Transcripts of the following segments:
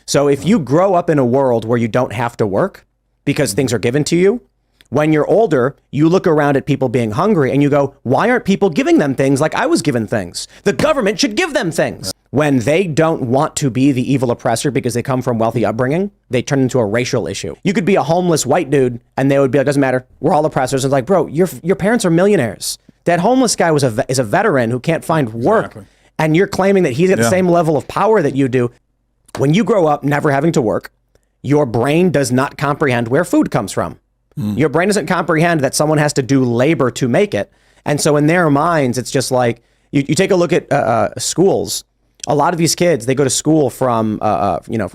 So if you grow up in a world where you don't have to work because things are given to you, when you're older, you look around at people being hungry and you go, why aren't people giving them things like I was given things? The government should give them things. When they don't want to be the evil oppressor because they come from wealthy upbringing, they turn into a racial issue. You could be a homeless white dude and they would be like, doesn't matter, we're all oppressors. And it's like, bro, your parents are millionaires. That homeless guy is a veteran who can't find work. Exactly. And you're claiming that he's at the same level of power that you do. When you grow up never having to work, your brain does not comprehend where food comes from. Your brain doesn't comprehend that someone has to do labor to make it. And so in their minds, it's just like, you take a look at schools. A lot of these kids, they go to school from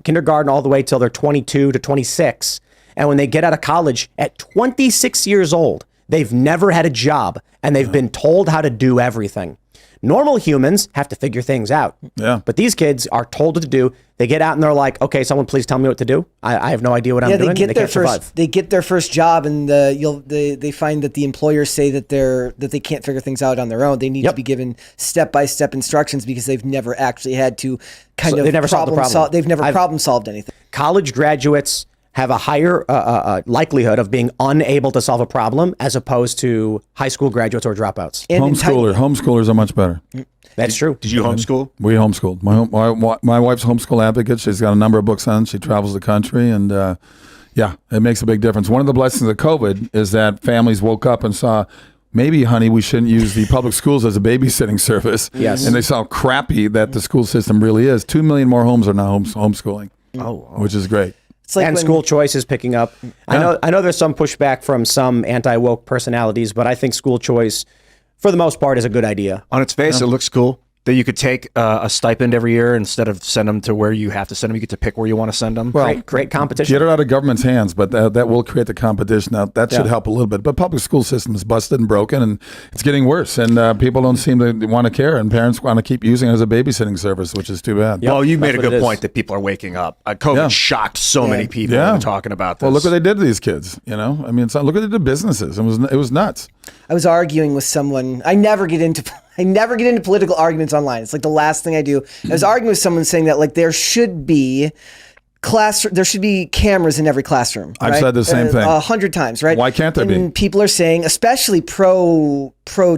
kindergarten all the way till they're 22 to 26. And when they get out of college at 26 years old, they've never had a job and they've been told how to do everything. Normal humans have to figure things out. Yeah. But these kids are told what to do. They get out and they're like, okay, someone please tell me what to do. I have no idea what I'm doing. They get their first job and they find that the employers say that they can't figure things out on their own. They need to be given step-by-step instructions because they've never actually had to they've never problem solved anything. College graduates have a higher likelihood of being unable to solve a problem as opposed to high school graduates or dropouts. Homeschoolers are much better. That's true. Did you homeschool? We homeschooled. My wife's homeschool advocate. She's got a number of books on. She travels the country, and it makes a big difference. One of the blessings of COVID is that families woke up and saw, maybe, honey, we shouldn't use the public schools as a babysitting service. Yes. And they saw how crappy that the school system really is. 2 million more homes are now homeschooling, which is great. And school choice is picking up. Yeah. I know there's some pushback from some anti-woke personalities, but I think school choice, for the most part, is a good idea. On its face, it looks cool. That you could take a stipend every year instead of send them to where you have to send them. You get to pick where you want to send them. Well, create competition. Get it out of government's hands, but that will create the competition. Now, that should help a little bit. But public school system is busted and broken, and it's getting worse. And people don't seem to want to care, and parents want to keep using it as a babysitting service, which is too bad. Yep, well, you made a good point that people are waking up. COVID shocked so many people talking about this. Well, look what they did to these kids. You know, I mean, look what they did to businesses. It was nuts. I was arguing with someone. I never get into political arguments online. It's like the last thing I do. I was arguing with someone saying that there should be cameras in every classroom. I've said the same thing 100 times, right? Why can't there be? People are saying, especially pro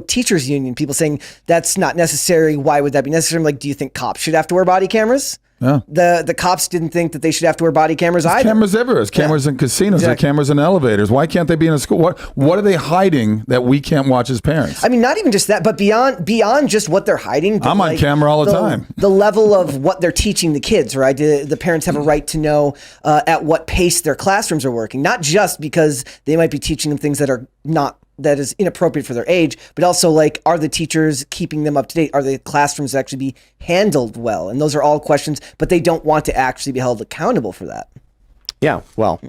teachers union, people saying that's not necessary. Why would that be necessary? I'm like, do you think cops should have to wear body cameras? Yeah. The cops didn't think that they should have to wear body cameras either. Cameras everywhere. There's cameras in casinos. Exactly. There's cameras in elevators. Why can't they be in a school? What are they hiding that we can't watch as parents? I mean, not even just that, but beyond just what they're hiding. I'm on camera all the time. The level of what they're teaching the kids, right? The parents have a right to know at what pace their classrooms are working, not just because they might be teaching them things that is inappropriate for their age, but also are the teachers keeping them up to date? Are the classrooms actually be handled well? And those are all questions, but they don't want to actually be held accountable for that. Yeah, well,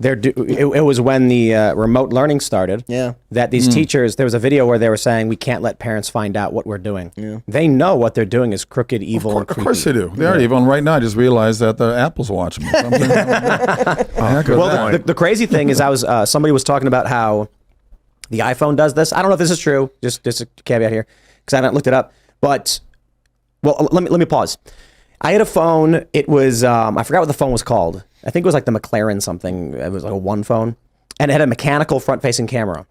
it was when the remote learning started that these teachers, there was a video where they were saying, we can't let parents find out what we're doing. Yeah. They know what they're doing is crooked, evil, and creepy. Of course they do. They are evil. And right now, I just realized that the Apple's watching me. The crazy thing is somebody was talking about how the iPhone does this. I don't know if this is true. Just a caveat here, because I haven't looked it up. But, well, let me pause. I had a phone. It was, I forgot what the phone was called. I think it was like the McLaren something. It was like a one phone. And it had a mechanical front-facing camera.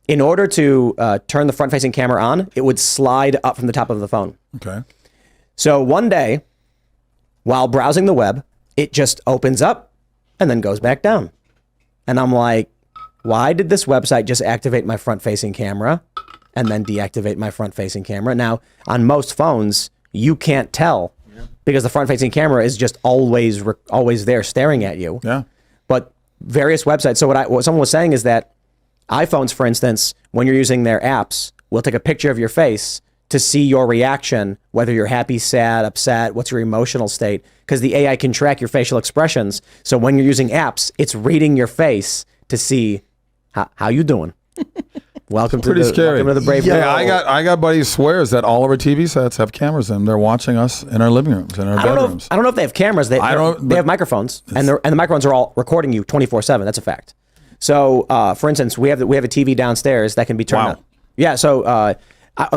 In order to turn the front-facing camera on, it would slide up from the top of the phone. Okay. So one day, while browsing the web, it just opens up and then goes back down. And I'm like, why did this website just activate my front-facing camera and then deactivate my front-facing camera? Now, on most phones, you can't tell because the front-facing camera is just always there staring at you. Yeah. But various websites. So what someone was saying is that iPhones, for instance, when you're using their apps, will take a picture of your face to see your reaction, whether you're happy, sad, upset, what's your emotional state, because the AI can track your facial expressions. So when you're using apps, it's reading your face to see how you doing. Welcome to the brave world. Yeah, I got buddies swears that all of our TV sets have cameras in them. They're watching us in our living rooms, in our bedrooms. I don't know if they have cameras. They have microphones, and the microphones are all recording you 24/7. That's a fact. So, for instance, we have a TV downstairs that can be turned on. Yeah. So,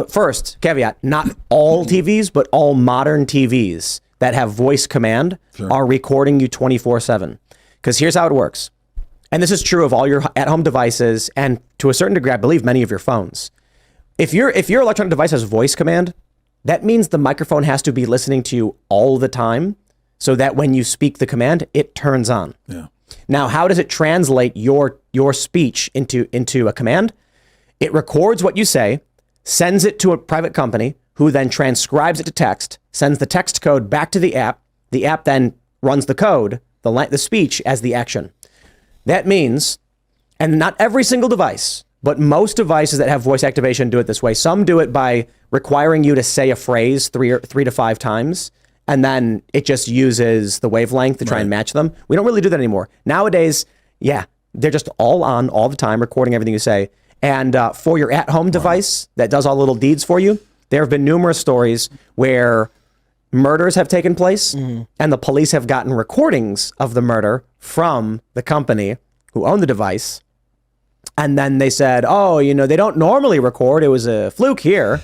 first caveat: not all TVs, but all modern TVs that have voice command are recording you 24/7. Because here's how it works. And this is true of all your at-home devices and to a certain degree, I believe, many of your phones. If your electronic device has voice command, that means the microphone has to be listening to you all the time so that when you speak the command, it turns on. Yeah. Now, how does it translate your speech into a command? It records what you say, sends it to a private company who then transcribes it to text, sends the text code back to the app. The app then runs the code, the speech as the action. That means, and not every single device, but most devices that have voice activation do it this way. Some do it by requiring you to say a phrase three to five times, and then it just uses the wavelength to try and match them. We don't really do that anymore. Nowadays, they're just all on all the time, recording everything you say. And for your at-home device that does all the little deeds for you, there have been numerous stories where murders have taken place and the police have gotten recordings of the murder from the company who owned the device. And then they said, oh, they don't normally record. It was a fluke here.